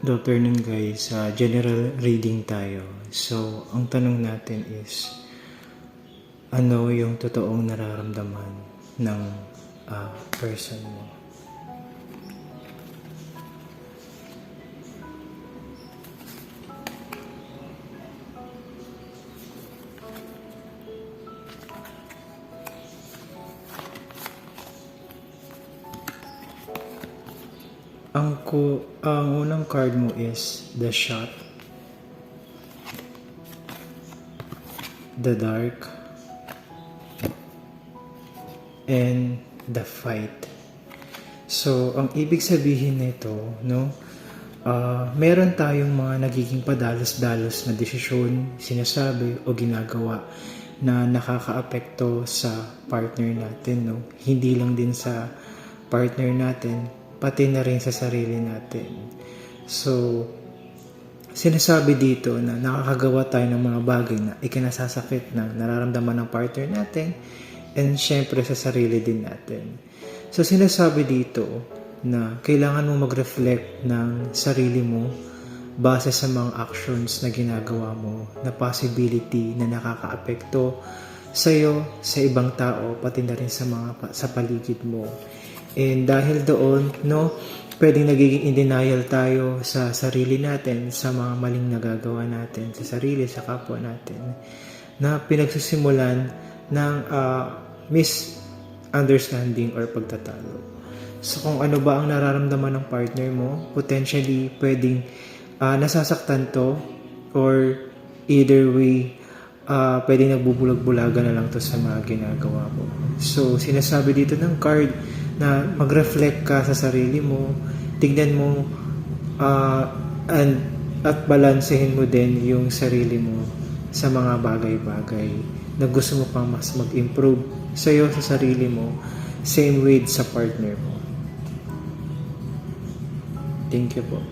Good afternoon guys, general reading tayo. So, ang tanong natin is, ano yung totoong nararamdaman ng person mo? Ang unang card mo is the Shot, the Dark, and the Fight. So, ang ibig sabihin nito, no, meron tayong mga nagiging padalos-dalos na desisyon, sinasabi o ginagawa na nakakaapekto sa partner natin, no? Hindi lang din sa partner natin, pati na rin sa sarili natin. So, sinasabi dito na nakakagawa tayo ng mga bagay na ikinasasakit na nararamdaman ng partner natin and syempre sa sarili din natin. So, sinasabi dito na kailangan mo mag-reflect ng sarili mo base sa mga actions na ginagawa mo na possibility na nakakaapekto sa'yo, sa ibang tao, pati na rin sa paligid mo. And dahil doon, no, pwedeng nagiging in denial tayo sa sarili natin, sa mga maling nagagawa natin, sa sarili, sa kapwa natin, na pinagsisimulan ng misunderstanding or pagtatalo. So kung ano ba ang nararamdaman ng partner mo, potentially pwedeng nasasaktan to, or either way, pwedeng nagbubulag-bulaga na lang to sa mga ginagawa mo. So sinasabi dito ng card na mag-reflect ka sa sarili mo, tignan mo at balansehin mo din yung sarili mo sa mga bagay-bagay na gusto mo pang mas mag-improve sa'yo, sa sarili mo, same with sa partner mo. Thank you po.